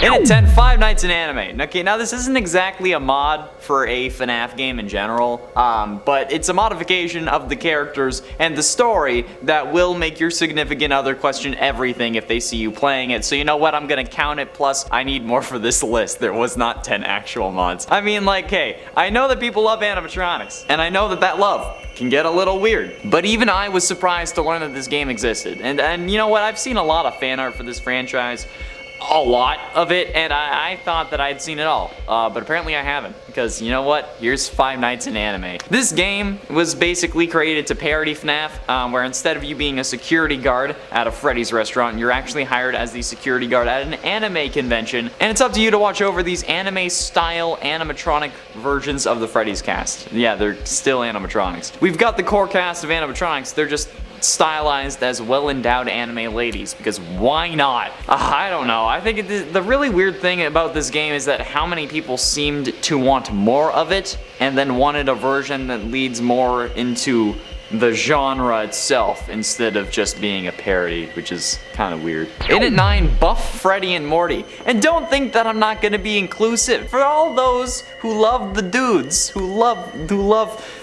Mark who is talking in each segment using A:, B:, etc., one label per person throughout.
A: In at 10, Five Nights in Anime. Okay, now this isn't exactly a mod for a FNAF game in general, but it's a modification of the characters and the story that will make your significant other question everything if they see you playing it. So you know what, I'm gonna count it, plus I need more for this list. There was not 10 actual mods. I mean, like, hey, I know that people love animatronics, and I know that that love can get a little weird. But even I was surprised to learn that this game existed. And you know what, I've seen a lot of fan art for this franchise. A lot of it, and I thought that I'd seen it all, but apparently I haven't, because you know what, here's Five Nights in Anime. This game was basically created to parody FNAF, where instead of you being a security guard at a Freddy's restaurant, you're actually hired as the security guard at an anime convention, and it's up to you to watch over these anime-style animatronic versions of the Freddy's cast. Yeah, they're still animatronics. We've got the core cast of animatronics, they're just stylized as well-endowed anime ladies, because why not? I don't know. I think the really weird thing about this game is that how many people seemed to want more of it, and then wanted a version that leads more into the genre itself instead of just being a parody, which is kind of weird. In at 9, Buff Freddy and Morty. And don't think that I'm not gonna be inclusive. For all those who love the dudes, who love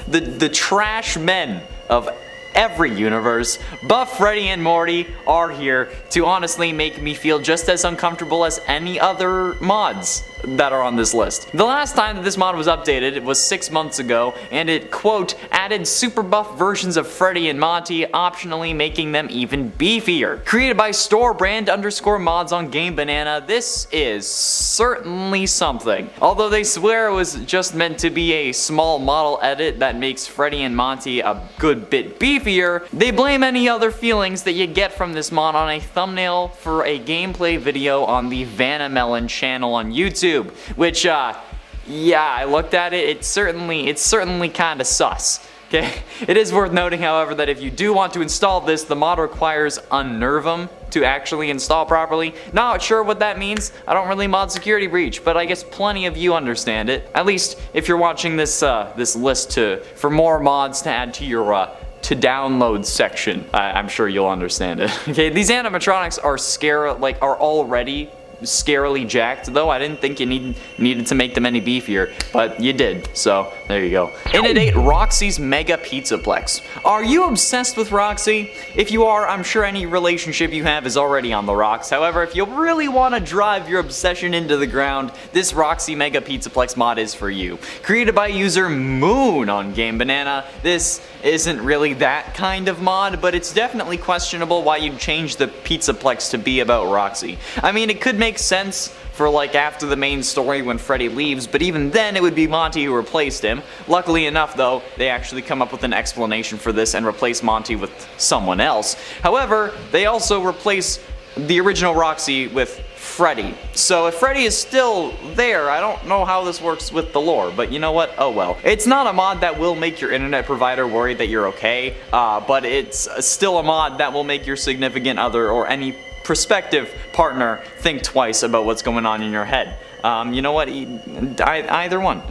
A: the trash men of every universe, Buff Freddy and Morty are here to honestly make me feel just as uncomfortable as any other mods that are on this list. The last time that this mod was updated, it was 6 months ago, and it, quote, added super buff versions of Freddy and Monty, optionally making them even beefier. Created by storebrand_mods on Game Banana, this is certainly something. Although they swear it was just meant to be a small model edit that makes Freddy and Monty a good bit beefier, they blame any other feelings that you get from this mod on a thumbnail for a gameplay video on the Vanamelon channel on YouTube. Which, yeah, I looked at it, it's certainly kinda sus. Okay? It is worth noting, however, that if you do want to install this, the mod requires Unnervum to actually install properly. Not sure what that means. I don't really mod Security Breach, but I guess plenty of you understand it. At least if you're watching this this list for more mods to add to your to download section. I'm sure you'll understand it. Okay, these animatronics are already scarily jacked, though I didn't think you needed to make them any beefier, but you did, so there you go. In at 8, Roxy's Mega Pizzaplex. Are you obsessed with Roxy? If you are, I'm sure any relationship you have is already on the rocks. However, if you really want to drive your obsession into the ground, this Roxy Mega Pizzaplex mod is for you. Created by user Moon on Game Banana, this isn't really that kind of mod, but it's definitely questionable why you'd change the Pizzaplex to be about Roxy. I mean, it could make sense for like after the main story when Freddy leaves, but even then it would be Monty who replaced him. Luckily enough though, they actually come up with an explanation for this and replace Monty with someone else. However, they also replace the original Roxy with Freddy. So if Freddy is still there, I don't know how this works with the lore, but you know what? Oh well. It's not a mod that will make your internet provider worry that you're okay, but it's still a mod that will make your significant other or any prospective partner think twice about what's going on in your head. You know what? Either one.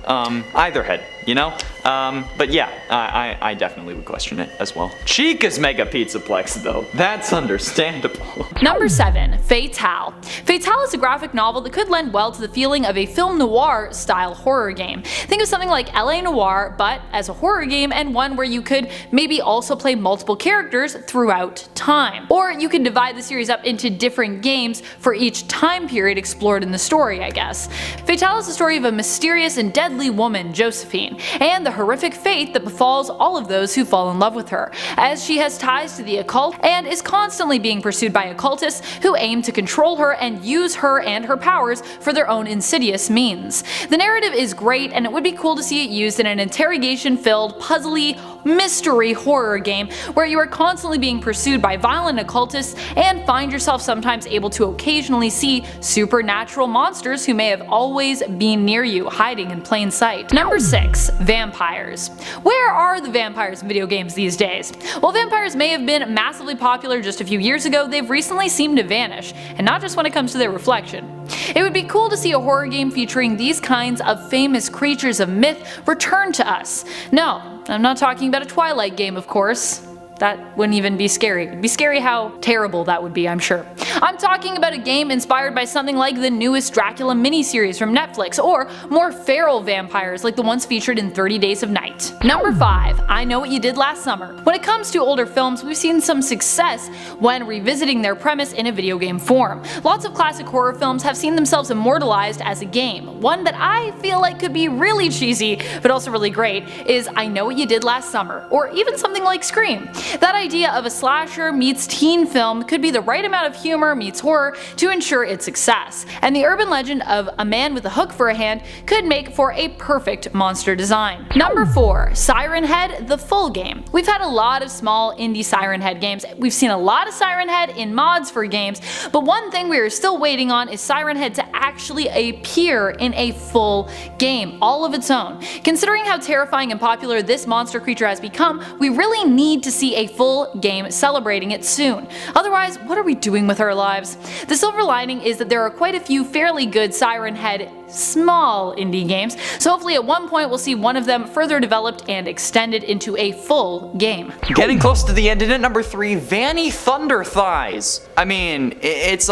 A: Either head, you know? But yeah, I definitely would question it as well. Chica's Mega Pizzaplex, though. That's understandable.
B: Number 7. Fatale. Fatale is a graphic novel that could lend well to the feeling of a film noir style horror game. Think of something like LA Noire, but as a horror game, and one where you could maybe also play multiple characters throughout time. Or you could divide the series up into different games for each time period explored in the story, I guess. Fatale is the story of a mysterious and deadly woman, Josephine, and the horrific fate that befalls all of those who fall in love with her, as she has ties to the occult and is constantly being pursued by occultists who aim to control her and use her and her powers for their own insidious means. The narrative is great, and it would be cool to see it used in an interrogation-filled, puzzly, mystery horror game where you are constantly being pursued by violent occultists and find yourself sometimes able to occasionally see supernatural monsters who may have always been near you, hiding in plain sight. Number 6. Vampires. Where are the vampires in video games these days? While vampires may have been massively popular just a few years ago, they've recently seemed to vanish, and not just when it comes to their reflection. It would be cool to see a horror game featuring these kinds of famous creatures of myth return to us. No, I'm not talking about a Twilight game, of course. that wouldn't even be scary. It'd be scary how terrible that would be, I'm sure. I'm talking about a game inspired by something like the newest Dracula miniseries from Netflix, or more feral vampires like the ones featured in 30 Days of Night. Number 5. I Know What You Did Last Summer. When it comes to older films, we've seen some success when revisiting their premise in a video game form. Lots of classic horror films have seen themselves immortalized as a game. One that I feel like could be really cheesy, but also really great, is I Know What You Did Last Summer, or even something like Scream. That idea of a slasher meets teen film could be the right amount of humor meets horror to ensure its success, and the urban legend of a man with a hook for a hand could make for a perfect monster design. Number 4. Siren Head, the full game. We've had a lot of small indie Siren Head games. We've seen a lot of Siren Head in mods for games, but one thing we are still waiting on is Siren Head to actually appear in a full game, all of its own. Considering how terrifying and popular this monster creature has become, we really need to see a full game celebrating it soon. Otherwise, what are we doing with our lives? The silver lining is that there are quite a few fairly good Siren Head small indie games, so hopefully at one point we'll see one of them further developed and extended into a full game.
A: Getting close to the end, and at number 3, Vanny Thunder Thighs. I mean, it's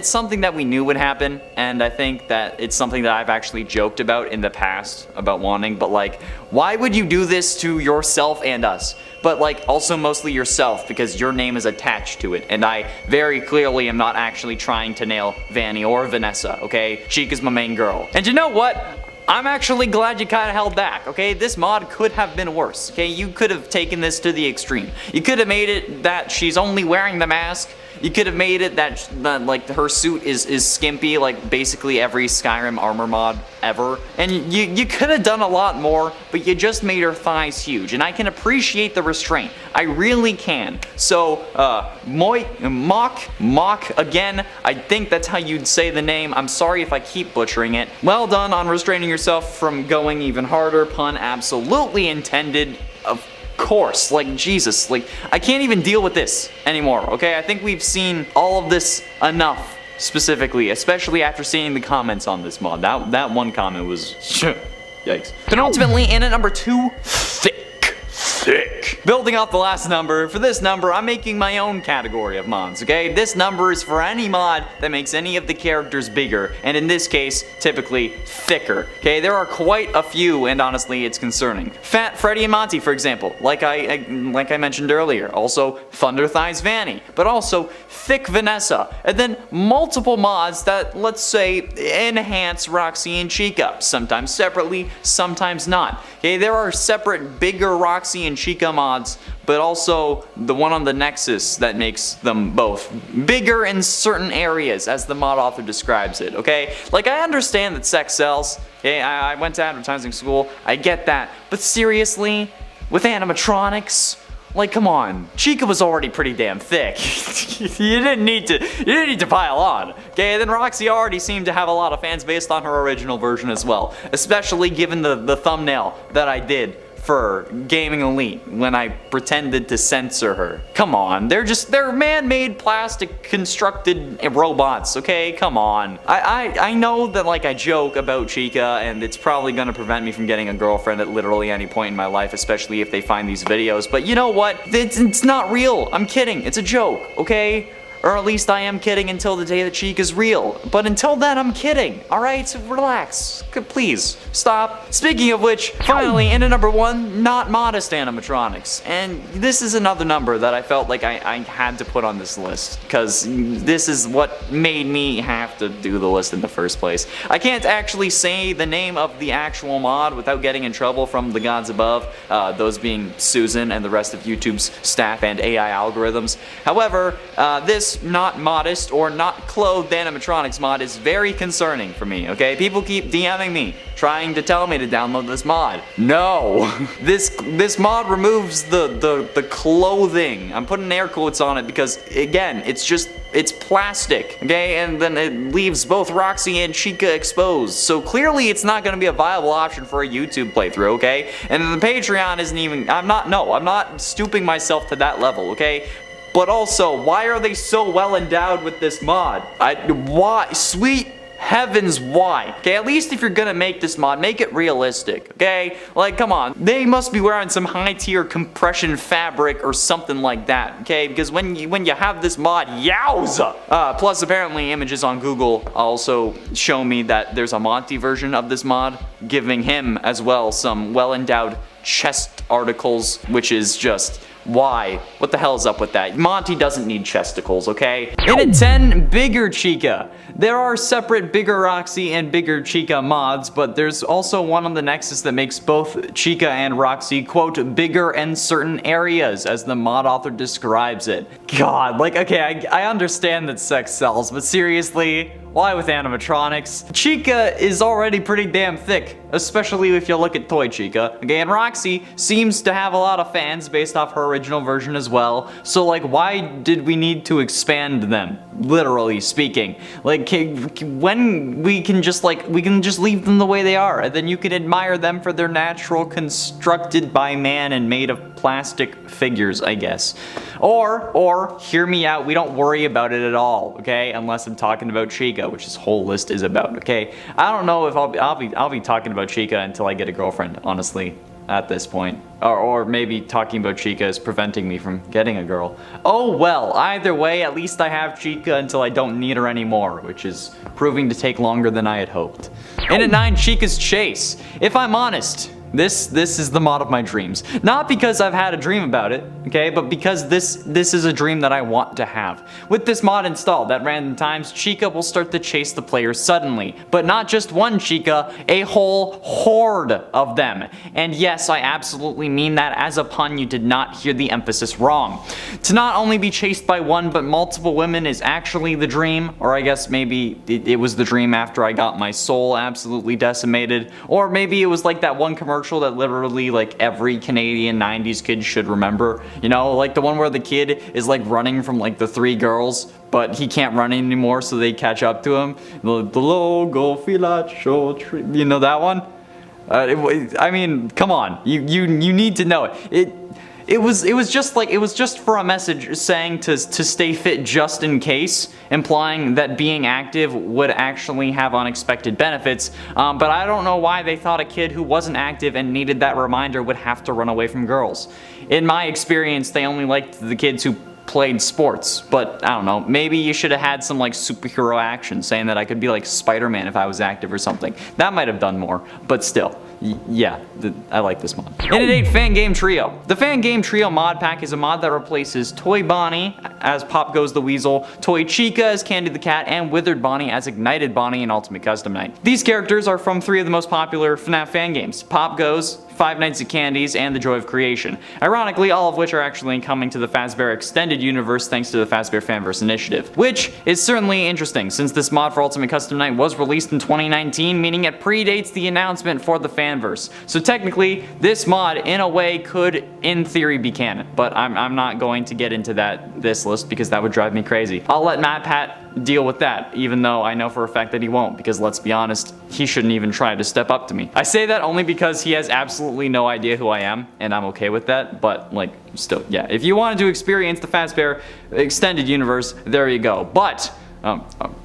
A: something that we knew would happen, and I think that it's something that I've actually joked about in the past about wanting, but like, why would you do this to yourself and us? But like also mostly yourself, because your name is attached to it, and I very clearly am not actually trying to nail Vanny or Vanessa, okay? Chica's my main girl. And you know what? I'm actually glad you kinda held back, okay? This mod could have been worse, okay? You could have taken this to the extreme. You could have made it that she's only wearing the mask. You could have made it that like her suit is skimpy, like basically every Skyrim armor mod ever. And you could have done a lot more, but you just made her thighs huge. And I can appreciate the restraint. I really can. So, mock again. I think that's how you'd say the name. I'm sorry if I keep butchering it. Well done on restraining yourself from going even harder. Pun absolutely intended. Of course, like Jesus, like I can't even deal with this anymore, okay? I think we've seen all of this enough, specifically, especially after seeing the comments on this mod. That one comment was yikes. Penultimately, in at number 2, thick. Building off the last number, for this number I'm making my own category of mods, okay? This number is for any mod that makes any of the characters bigger, and in this case, typically thicker, okay? There are quite a few, and honestly, it's concerning. Fat Freddy and Monty, for example, like I mentioned earlier. Also, Thunder Thighs Vanny, but also Thick Vanessa, and then multiple mods that, let's say, enhance Roxy and Chica, sometimes separately, sometimes not. Okay, there are separate bigger Roxy and Chica mods, but also the one on the Nexus that makes them both bigger in certain areas, as the mod author describes it, okay? Like, I understand that sex sells, okay? I went to advertising school, I get that, but seriously, with animatronics? Like, come on, Chica was already pretty damn thick. you didn't need to pile on. Okay, and then Roxy already seemed to have a lot of fans based on her original version as well, especially given the thumbnail that I did for Gaming Elite when I pretended to censor her. Come on, they're man-made plastic constructed robots, okay? Come on. I know that like I joke about Chica and it's probably gonna prevent me from getting a girlfriend at literally any point in my life, especially if they find these videos, but you know what? It's not real. I'm kidding. It's a joke, okay? Or at least I am kidding until the day that Chica's real. But until then, I'm kidding. Alright, so relax. Please, stop. Speaking of which, finally, in at number 1, not modest animatronics. And this is another number that I felt like I had to put on this list, because this is what made me have to do the list in the first place. I can't actually say the name of the actual mod without getting in trouble from the gods above, those being Susan and the rest of YouTube's staff and AI algorithms. However, this not modest or not clothed animatronics mod is very concerning for me, okay? People keep DMing me, trying to tell me to download this mod. No! This mod removes the clothing. I'm putting air quotes on it because, again, it's plastic, okay? And then it leaves both Roxy and Chica exposed. So clearly it's not gonna be a viable option for a YouTube playthrough, okay? And the Patreon isn't even, I'm not stooping myself to that level, okay? But also, why are they so well endowed with this mod? Why? Sweet heavens why? Okay, at least if you're gonna make this mod, make it realistic, okay? Like, come on. They must be wearing some high-tier compression fabric or something like that, okay? Because when you have this mod, yowza! Plus, apparently, images on Google also show me that there's a Monty version of this mod, giving him as well some well-endowed chest articles, which is just... why? What the hell is up with that? Monty doesn't need chesticles, okay? In at 10, Bigger Chica. There are separate Bigger Roxy and Bigger Chica mods, but there's also one on the Nexus that makes both Chica and Roxy, quote, bigger in certain areas, as the mod author describes it. God, like, okay, I understand that sex sells, but seriously? Why with animatronics? Chica is already pretty damn thick, especially if you look at Toy Chica. Okay, and Roxy seems to have a lot of fans based off her original version as well. So like, why did we need to expand them? Literally speaking. Like, when we can just leave them the way they are, and then you can admire them for their natural, constructed by man and made of plastic figures, I guess. Or, hear me out, we don't worry about it at all, okay? Unless I'm talking about Chica, which this whole list is about, okay? I don't know if I'll be talking about Chica until I get a girlfriend, honestly, at this point. Or maybe talking about Chica is preventing me from getting a girl. Oh well, either way, at least I have Chica until I don't need her anymore, which is proving to take longer than I had hoped. In at 9, Chica's Chase. If I'm honest, this is the mod of my dreams. Not because I've had a dream about it, okay, but because this is a dream that I want to have. With this mod installed, at random times, Chica will start to chase the player suddenly. But not just one Chica, a whole horde of them. And yes, I absolutely mean that as a pun. You did not hear the emphasis wrong. To not only be chased by one, but multiple women is actually the dream. Or I guess maybe it was the dream after I got my soul absolutely decimated. Or maybe it was like that one commercial that literally like every Canadian 90s kid should remember. You know, like the one where the kid is like running from like the 3 girls, but he can't run anymore, so they catch up to him. The logo filacho tree. You know that one? I mean, come on. You need to know it. It was just for a message saying to stay fit just in case, implying that being active would actually have unexpected benefits. But I don't know why they thought a kid who wasn't active and needed that reminder would have to run away from girls. In my experience, they only liked the kids who played sports, but I don't know, maybe you should have had some like superhero action saying that I could be like Spider-Man if I was active or something. That might have done more, but still. Yeah, I like this mod. In at 8, Fan Game Trio. The Fan Game Trio mod pack is a mod that replaces Toy Bonnie as Pop Goes the Weasel, Toy Chica as Candy the Cat, and Withered Bonnie as Ignited Bonnie in Ultimate Custom Night. These characters are from 3 of the most popular FNAF fan games, Pop Goes, Five Nights at Candy's, and The Joy of Creation. Ironically, all of which are actually coming to the Fazbear Extended Universe thanks to the Fazbear Fanverse Initiative. Which is certainly interesting, since this mod for Ultimate Custom Night was released in 2019, meaning it predates the announcement for the Fanverse. So technically, this mod, in a way, could, in theory, be canon. But I'm not going to get into this list because that would drive me crazy. I'll let MatPat deal with that, even though I know for a fact that he won't, because let's be honest, he shouldn't even try to step up to me. I say that only because he has absolutely no idea who I am, and I'm okay with that, but like, still, yeah. If you wanted to experience the Fazbear Extended Universe, there you go. But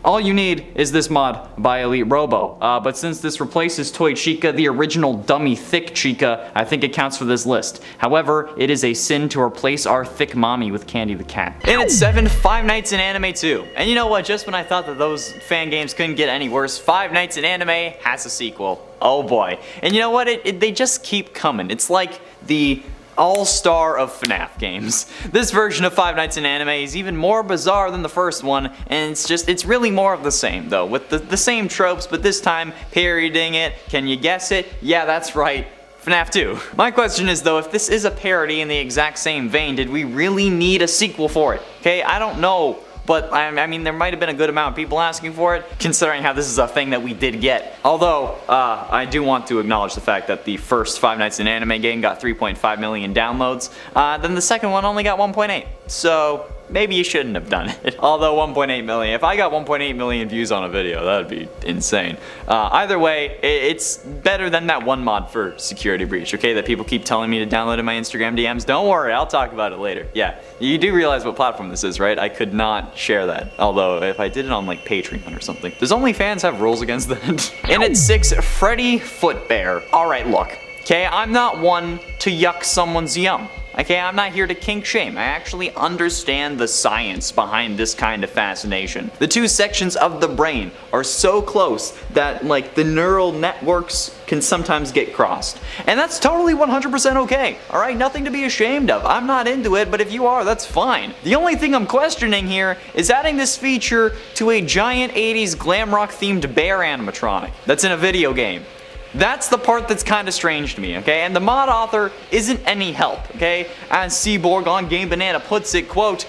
A: all you need is this mod by Elite Robo. But since this replaces Toy Chica, the original dummy thick Chica, I think it counts for this list. However, it is a sin to replace our thick mommy with Candy the Cat. And at 7, Five Nights in Anime 2. And you know what? Just when I thought that those fan games couldn't get any worse, Five Nights in Anime has a sequel. Oh boy. And you know what? They just keep coming. It's like the all-star of FNAF games. This version of Five Nights in Anime is even more bizarre than the first one, and it's really more of the same though, with the same tropes, but this time parodying it. Can you guess it? Yeah, that's right. FNAF 2. My question is though, if this is a parody in the exact same vein, did we really need a sequel for it? Okay, I don't know. But I mean, there might have been a good amount of people asking for it, considering how this is a thing that we did get. Although, I do want to acknowledge the fact that the first Five Nights in Anime game got 3.5 million downloads, then the second one only got 1.8. So, maybe you shouldn't have done it. Although 1.8 million, if I got 1.8 million views on a video, that would be insane. Either way, it's better than that one mod for security breach, okay, that people keep telling me to download in my Instagram DMs. Don't worry, I'll talk about it later. Yeah, you do realize what platform this is, right? I could not share that. Although, if I did it on like Patreon or something. Does OnlyFans have rules against that? And at 6, Freddy Footbear. Alright, look. Okay, I'm not one to yuck someone's yum. Okay, I'm not here to kink shame. I actually understand the science behind this kind of fascination. The two sections of the brain are so close that, like, the neural networks can sometimes get crossed. And that's totally 100% okay. Alright, nothing to be ashamed of. I'm not into it, but if you are, that's fine. The only thing I'm questioning here is adding this feature to a giant 80s glam rock themed bear animatronic that's in a video game. That's the part that's kind of strange to me, okay? And the mod author isn't any help, okay? As Seaborg on Game Banana puts it, quote,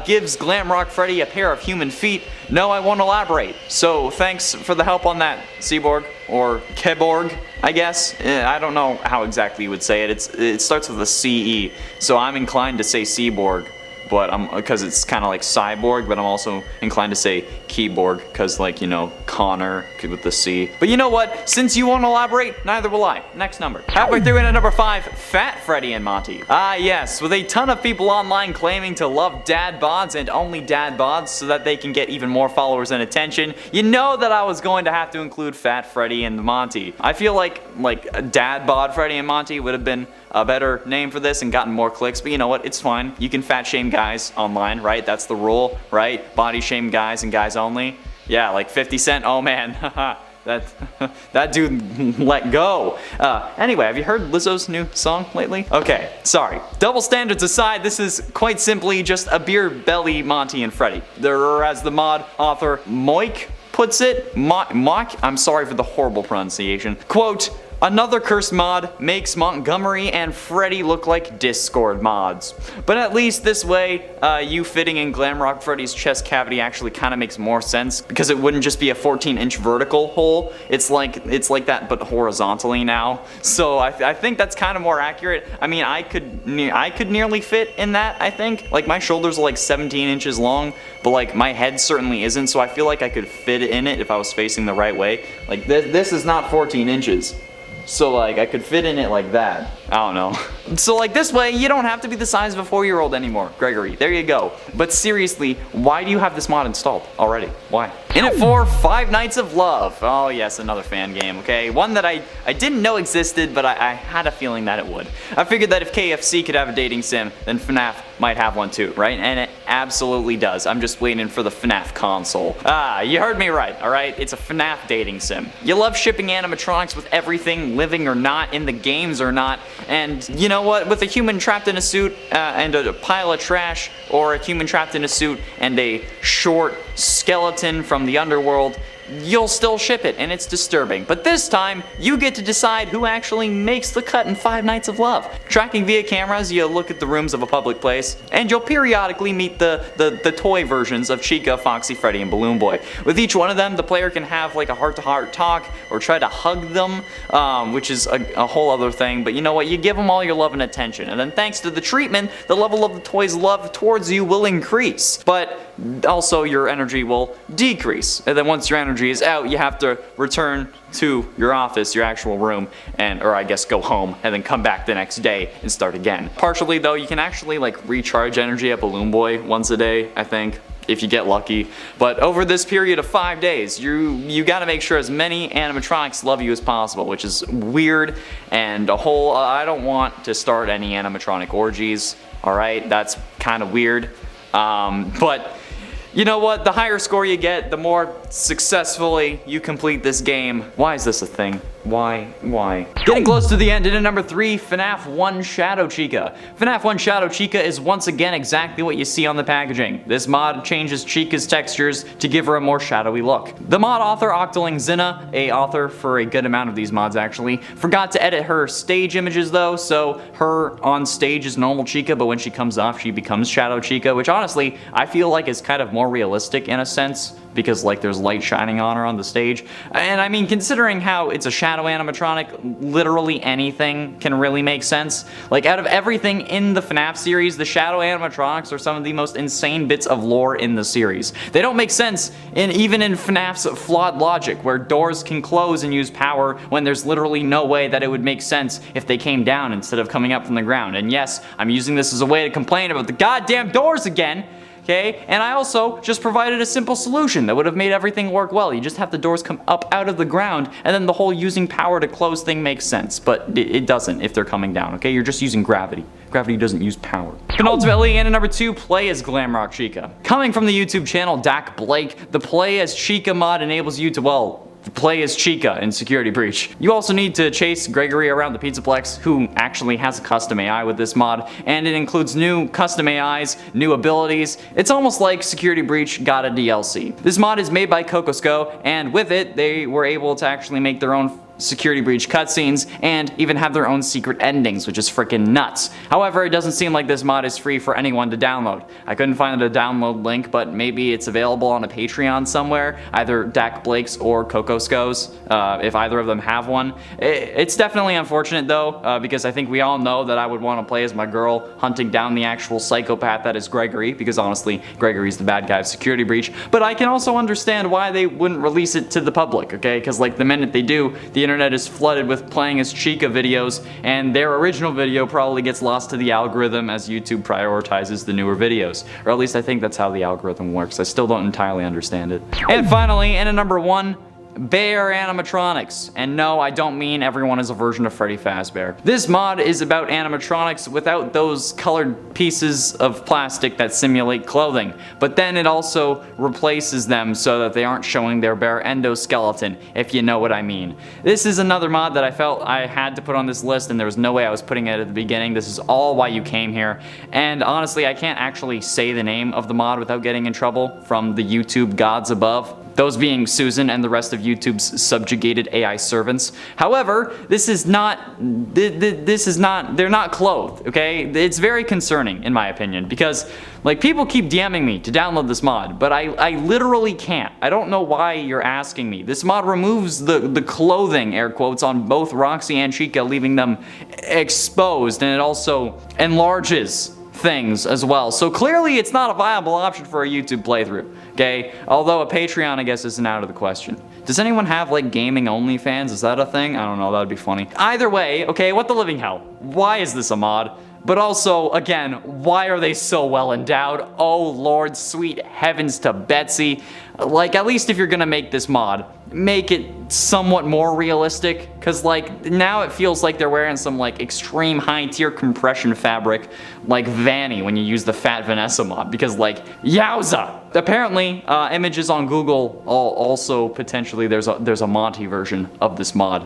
A: gives Glamrock Freddy a pair of human feet. No, I won't elaborate. So thanks for the help on that, Seaborg, or Keborg, I guess. I don't know how exactly you would say it. It starts with a C-E, so I'm inclined to say Seaborg. But because it's kind of like cyborg, but I'm also inclined to say keyboard because, like, you know, Connor with the C. But you know what? Since you won't elaborate, neither will I. Next number. Halfway through in at number 5, Fat Freddy and Monty. Ah yes, with a ton of people online claiming to love dad bods and only dad bods so that they can get even more followers and attention, you know that I was going to have to include Fat Freddy and Monty. I feel like a dad bod Freddy and Monty would have been a better name for this and gotten more clicks, but you know what, it's fine. You can fat shame guys online, right? That's the rule, right? Body shame guys and guys only. Yeah, like 50 Cent, oh man, that dude let go. Anyway, have you heard Lizzo's new song lately? Okay, sorry. Double standards aside, this is quite simply just a beer belly Monty and Freddy. Or as the mod author Moik puts it, Mock, I'm sorry for the horrible pronunciation, quote, another cursed mod makes Montgomery and Freddy look like Discord mods. But at least this way, you fitting in Glamrock Freddy's chest cavity actually kind of makes more sense because it wouldn't just be a 14-inch vertical hole. It's like that, but horizontally now. So I think that's kind of more accurate. I mean, I could nearly fit in that, I think. Like, my shoulders are like 17 inches long, but like my head certainly isn't, so I feel like I could fit in it if I was facing the right way. Like, this is not 14 inches. So like I could fit in it like that. I don't know. So like this way you don't have to be the size of a 4-year-old anymore, Gregory. There you go. But seriously, why do you have this mod installed already? Why? In at 4, Five Nights of Love. Oh yes, another fan game, okay? One that I didn't know existed, but I had a feeling that it would. I figured that if KFC could have a dating sim, then FNAF might have one too, right? And it absolutely does. I'm just waiting for the FNAF console. Ah, you heard me right, alright? It's a FNAF dating sim. You love shipping animatronics with everything, living or not, in the games or not, and you know what? With a human trapped in a suit and a pile of trash, or a human trapped in a suit and a short skeleton from the underworld, you'll still ship it, and it's disturbing. But this time, you get to decide who actually makes the cut in Five Nights of Love. Tracking via cameras, you look at the rooms of a public place, and you'll periodically meet the toy versions of Chica, Foxy, Freddy, and Balloon Boy. With each one of them, the player can have like a heart-to-heart talk, or try to hug them, which is a whole other thing, but you know what, you give them all your love and attention, and then thanks to the treatment, the level of the toy's love towards you will increase, but also your energy will decrease, and then once your energy is out, you have to return to your office, your actual room, or I guess go home, and then come back the next day and start again. Partially though, you can actually like recharge energy at Balloon Boy once a day, I think, if you get lucky. But over this period of 5 days, you gotta make sure as many animatronics love you as possible, which is weird, and I don't want to start any animatronic orgies, alright? That's kind of weird, but you know what? The higher score you get, the more successfully you complete this game. Why is this a thing? Why? Getting close to the end, and at number 3, FNAF 1 Shadow Chica. FNAF 1 Shadow Chica is once again exactly what you see on the packaging. This mod changes Chica's textures to give her a more shadowy look. The mod author, Octoling Zinna, a author for a good amount of these mods actually, forgot to edit her stage images though, so her on stage is normal Chica, but when she comes off she becomes Shadow Chica, which honestly I feel like is kind of more realistic in a sense. because like there's light shining on her on the stage. And I mean, considering how it's a shadow animatronic, literally anything can really make sense. Like out of everything in the FNAF series, the shadow animatronics are some of the most insane bits of lore in the series. They don't make sense even in FNAF's flawed logic, where doors can close and use power when there's literally no way that it would make sense if they came down instead of coming up from the ground. And yes, I'm using this as a way to complain about the goddamn doors again. Okay, and I also just provided a simple solution that would have made everything work well. You just have the doors come up out of the ground, and then the whole using power to close thing makes sense. But it doesn't if they're coming down, okay? You're just using gravity. Gravity doesn't use power. And ultimately, in at number 2, play as Glamrock Chica. Coming from the YouTube channel Dak Blake, the play as Chica mod enables you to, well, play as Chica in Security Breach. You also need to chase Gregory around the Pizzaplex, who actually has a custom AI with this mod, and it includes new custom AIs, new abilities. It's almost like Security Breach got a DLC. This mod is made by Cocosco, and with it, they were able to actually make their own Security Breach cutscenes and even have their own secret endings, which is freaking nuts. However, it doesn't seem like this mod is free for anyone to download. I couldn't find a download link, but maybe it's available on a Patreon somewhere, either Dak Blake's or Cocosco's, if either of them have one. It's definitely unfortunate though, because I think we all know that I would want to play as my girl hunting down the actual psychopath that is Gregory, because honestly, Gregory's the bad guy of Security Breach. But I can also understand why they wouldn't release it to the public, okay? Because like the minute they do, the internet is flooded with playing as Chica videos, and their original video probably gets lost to the algorithm as YouTube prioritizes the newer videos. Or at least I think that's how the algorithm works. I still don't entirely understand it. And finally, in at number 1, Bear Animatronics. And no, I don't mean everyone is a version of Freddy Fazbear. This mod is about animatronics without those colored pieces of plastic that simulate clothing, but then it also replaces them so that they aren't showing their bare endoskeleton, if you know what I mean. This is another mod that I felt I had to put on this list, and there was no way I was putting it at the beginning. This is all why you came here, and honestly, I can't actually say the name of the mod without getting in trouble from the YouTube gods above. Those being Susan and the rest of YouTube's subjugated AI servants. However, they're not clothed, okay? It's very concerning in my opinion, because like people keep DMing me to download this mod, but I literally can't. I don't know why you're asking me. This mod removes the clothing, air quotes, on both Roxy and Chica, leaving them exposed, and it also enlarges things as well. So clearly it's not a viable option for a YouTube playthrough, okay? Although a Patreon I guess isn't out of the question. Does anyone have like gaming OnlyFans? Is that a thing? I don't know, that would be funny. Either way, okay, what the living hell? Why is this a mod? But also, again, why are they so well endowed? Oh Lord, sweet heavens to Betsy. Like, at least if you're gonna make this mod, make it somewhat more realistic, because like now it feels like they're wearing some like extreme high tier compression fabric like Vanny when you use the Fat Vanessa mod, because like yowza. Apparently images on Google also potentially there's a Monty version of this mod,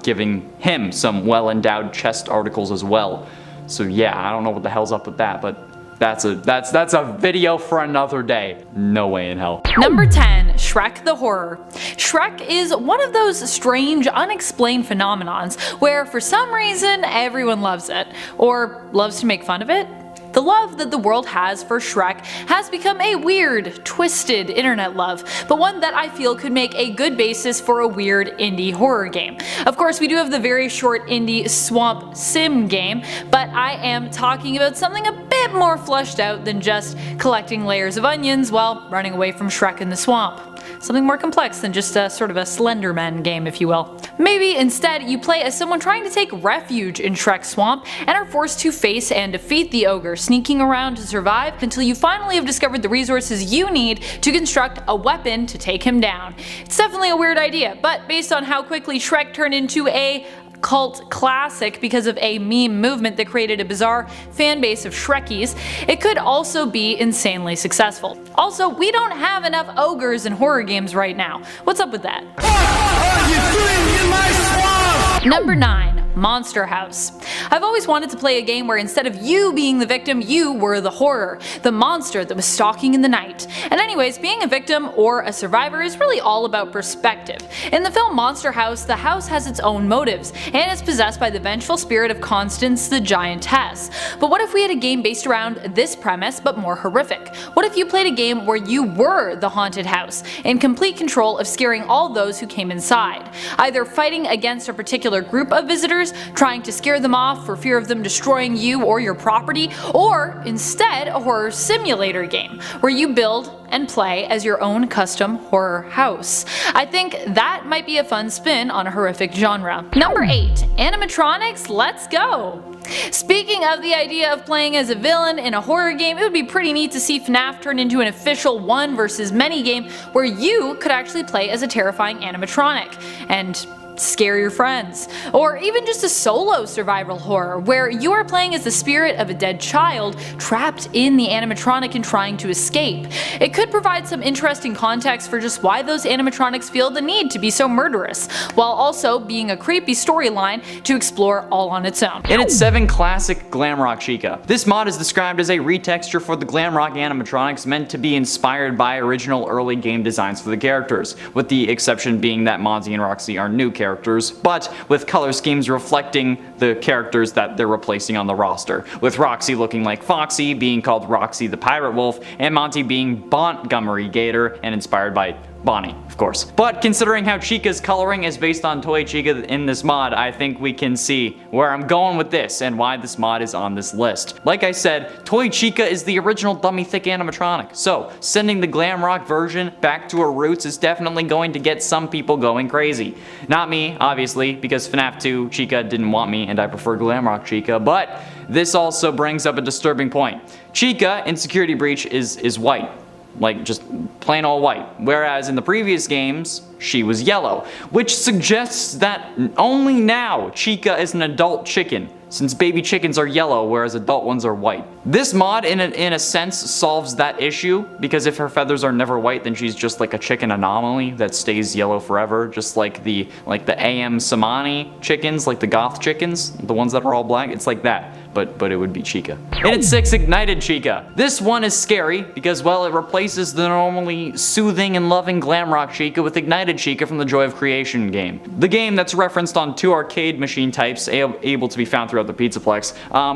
A: giving him some well endowed chest articles as well. So yeah, I don't know what the hell's up with that, but that's a video for another day. No way in hell.
B: Number 10, Shrek the Horror. Shrek is one of those strange, unexplained phenomenons where for some reason everyone loves it, or loves to make fun of it. The love that the world has for Shrek has become a weird, twisted internet love, but one that I feel could make a good basis for a weird indie horror game. Of course, we do have the very short indie Swamp Sim game, but I am talking about something a bit more fleshed out than just collecting layers of onions while running away from Shrek in the swamp. Something more complex than just a sort of a Slenderman game, if you will. Maybe instead you play as someone trying to take refuge in Shrek's swamp and are forced to face and defeat the ogre, sneaking around to survive until you finally have discovered the resources you need to construct a weapon to take him down. It's definitely a weird idea, but based on how quickly Shrek turned into a cult classic because of a meme movement that created a bizarre fan base of Shrekies, it could also be insanely successful. Also, we don't have enough ogres in horror games right now. What's up with that?
C: What are you doing in my swamp?
B: Number 9. Monster House. I've always wanted to play a game where instead of you being the victim, you were the horror, the monster that was stalking in the night. And anyways, being a victim or a survivor is really all about perspective. In the film Monster House, the house has its own motives, and is possessed by the vengeful spirit of Constance the Giantess. But what if we had a game based around this premise but more horrific? What if you played a game where you were the haunted house, in complete control of scaring all those who came inside, either fighting against a particular group of visitors, trying to scare them off for fear of them destroying you or your property, or instead a horror simulator game where you build and play as your own custom horror house. I think that might be a fun spin on a horrific genre. Number 8. Animatronics, let's go! Speaking of the idea of playing as a villain in a horror game, it would be pretty neat to see FNAF turn into an official one versus many game where you could actually play as a terrifying animatronic and scare your friends. Or even just a solo survival horror where you are playing as the spirit of a dead child trapped in the animatronic and trying to escape. It could provide some interesting context for just why those animatronics feel the need to be so murderous, while also being a creepy storyline to explore all on its own.
A: In its 7 classic Glamrock Chica. This mod is described as a retexture for the Glamrock animatronics meant to be inspired by original early game designs for the characters, with the exception being that Monty and Roxy are new characters, but with color schemes reflecting the characters that they're replacing on the roster, with Roxy looking like Foxy, being called Roxy the Pirate Wolf, and Monty being Montgomery Gator and inspired by Bonnie, of course. But considering how Chica's coloring is based on Toy Chica in this mod, I think we can see where I'm going with this and why this mod is on this list. Like I said, Toy Chica is the original dummy thick animatronic, so sending the Glamrock version back to her roots is definitely going to get some people going crazy. Not me, obviously, because FNAF 2 Chica didn't want me and I prefer Glamrock Chica, but this also brings up a disturbing point. Chica in Security Breach is white. Like, just plain old white. Whereas in the previous games, she was yellow. Which suggests that only now Chica is an adult chicken, since baby chickens are yellow whereas adult ones are white. This mod in a sense solves that issue, because if her feathers are never white, then she's just like a chicken anomaly that stays yellow forever, just like the AM Samani chickens, like the goth chickens, the ones that are all black. It's like that. But it would be Chica. In its 6, Ignited Chica. This one is scary because, well, it replaces the normally soothing and loving Glamrock Chica with Ignited Chica from the Joy of Creation game. The game that's referenced on 2 arcade machine types able to be found throughout the Pizzaplex.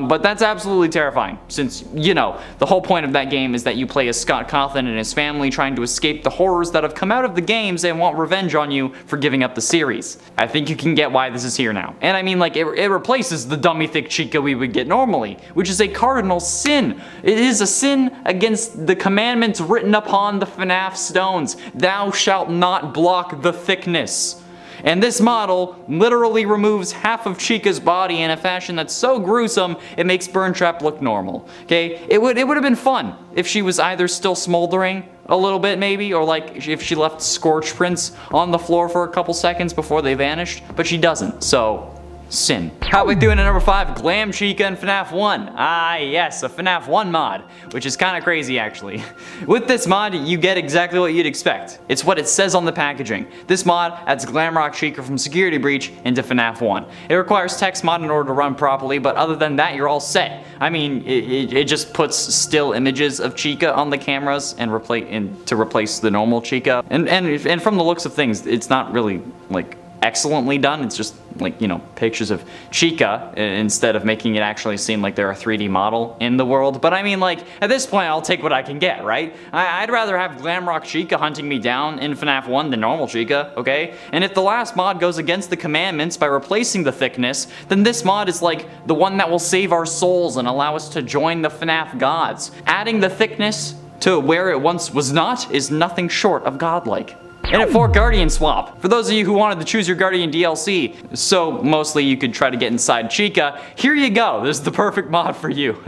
A: But that's absolutely terrifying, since, you know, the whole point of that game is that you play as Scott Cawthon and his family trying to escape the horrors that have come out of the games and want revenge on you for giving up the series. I think you can get why this is here now. And I mean, like, it replaces the dummy thick Chica we would get normally, which is a cardinal sin. It is a sin against the commandments written upon the FNAF stones. Thou shalt not block the thickness. And this model literally removes half of Chica's body in a fashion that's so gruesome it makes Burntrap look normal. Okay? It would have been fun if she was either still smoldering a little bit maybe, or like if she left scorch prints on the floor for a couple seconds before they vanished, but she doesn't, so sin. How we doing at number 5? Glam Chica and FNAF 1. Ah yes, a FNAF 1 mod, which is kind of crazy actually. With this mod, you get exactly what you'd expect. It's what it says on the packaging. This mod adds Glamrock Chica from Security Breach into FNAF 1. It requires text mod in order to run properly, but other than that, you're all set. I mean, it just puts still images of Chica on the cameras and to replace the normal Chica. And from the looks of things, it's not really like excellently done. It's just like, you know, pictures of Chica instead of making it actually seem like they're a 3D model in the world. But I mean, like, at this point I'll take what I can get, right? I'd rather have Glamrock Chica hunting me down in FNAF 1 than normal Chica, okay? And if the last mod goes against the commandments by replacing the thickness, then this mod is like the one that will save our souls and allow us to join the FNAF gods. Adding the thickness to where it once was not is nothing short of godlike. And at 4, Guardian Swap. For those of you who wanted to choose your Guardian DLC, so mostly you could try to get inside Chica, here you go, this is the perfect mod for you.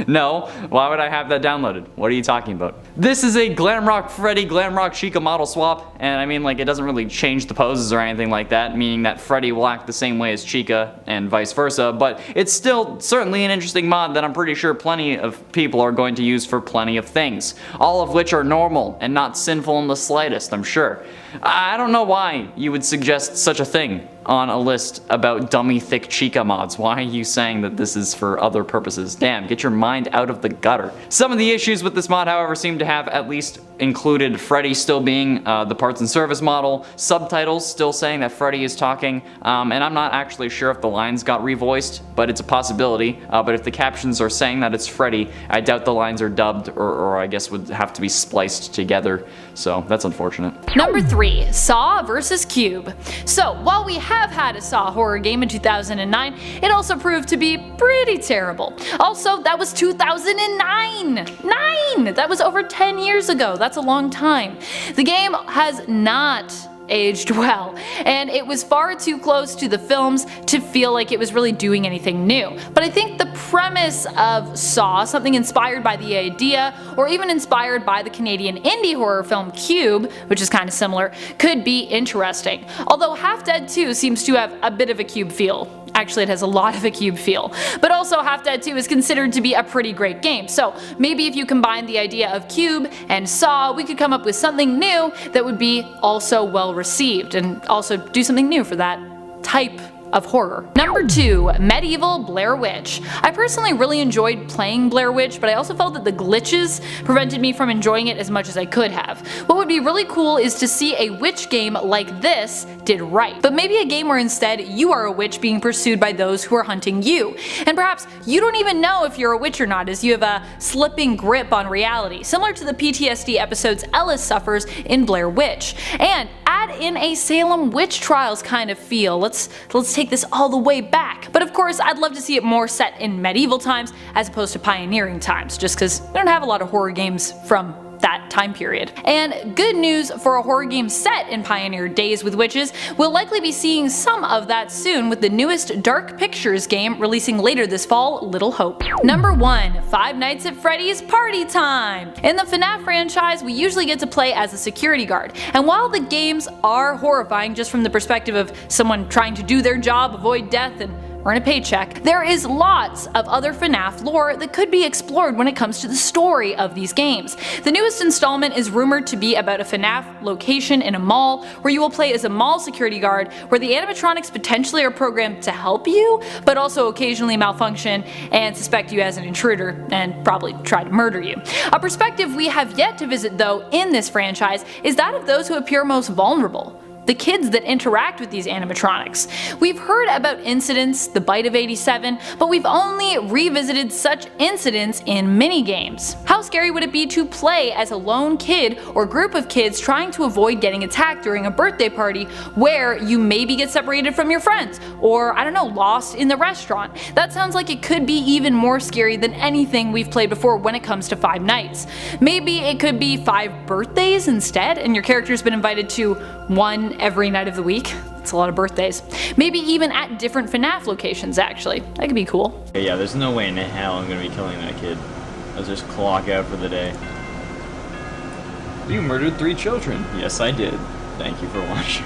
A: No, why would I have that downloaded? What are you talking about? This is a Glamrock Freddy, Glamrock Chica model swap, and I mean, like, it doesn't really change the poses or anything like that, meaning that Freddy will act the same way as Chica and vice versa, but it's still certainly an interesting mod that I'm pretty sure plenty of people are going to use for plenty of things, all of which are normal and not sinful in the slightest, I'm sure. I don't know why you would suggest such a thing on a list about dummy thick Chica mods. Why are you saying that this is for other purposes? Damn, get your mind out of the gutter. Some of the issues with this mod, however, seem to have at least included Freddy still being the parts and service model, subtitles still saying that Freddy is talking, and I'm not actually sure if the lines got revoiced, but it's a possibility. But if the captions are saying that it's Freddy, I doubt the lines are dubbed, or I guess would have to be spliced together, so that's unfortunate.
B: Number 3, Saw vs. Cube. So, while we have had a Saw horror game in 2009, it also proved to be pretty terrible. Also, that was 2009! That was over 10 years ago. That's a long time. The game has not aged well, and it was far too close to the films to feel like it was really doing anything new. But I think the premise of Saw, something inspired by the idea, or even inspired by the Canadian indie horror film Cube, which is kind of similar, could be interesting. Although Half Dead 2 seems to have a bit of a Cube feel. Actually, it has a lot of a Cube feel. But also, Half Dead 2 is considered to be a pretty great game, so maybe if you combine the idea of Cube and Saw, we could come up with something new that would be also well received, and also do something new for that type of horror. Number 2, Medieval Blair Witch. I personally really enjoyed playing Blair Witch, but I also felt that the glitches prevented me from enjoying it as much as I could have. What would be really cool is to see a witch game like this did right, but maybe a game where instead you are a witch being pursued by those who are hunting you, and perhaps you don't even know if you're a witch or not, as you have a slipping grip on reality, similar to the PTSD episodes Ellis suffers in Blair Witch. And add in a Salem witch trials kind of feel. Let's take this all the way back. But of course, I'd love to see it more set in medieval times as opposed to pioneering times, just because we don't have a lot of horror games from that time period. And good news for a horror game set in pioneer days with witches, we'll likely be seeing some of that soon with the newest Dark Pictures game releasing later this fall, Little Hope. Number 1, Five Nights at Freddy's Party Time! In the FNAF franchise, we usually get to play as a security guard, and while the games are horrifying just from the perspective of someone trying to do their job, avoid death, and earn a paycheck, there is lots of other FNAF lore that could be explored when it comes to the story of these games. The newest installment is rumored to be about a FNAF location in a mall where you will play as a mall security guard, where the animatronics potentially are programmed to help you, but also occasionally malfunction and suspect you as an intruder and probably try to murder you. A perspective we have yet to visit though in this franchise is that of those who appear most vulnerable. The kids that interact with these animatronics. We've heard about incidents, the Bite of 87, but we've only revisited such incidents in minigames. How scary would it be to play as a lone kid or group of kids trying to avoid getting attacked during a birthday party where you maybe get separated from your friends, or I don't know, lost in the restaurant? That sounds like it could be even more scary than anything we've played before when it comes to Five Nights. Maybe it could be 5 birthdays instead, and your character's been invited to one every night of the week. That's a lot of birthdays. Maybe even at different FNAF locations, actually. That could be cool.
C: Yeah, there's no way in hell I'm gonna be killing that kid. I'll just clock out for the day.
D: You murdered 3 children.
C: Yes, I did. Thank you for watching.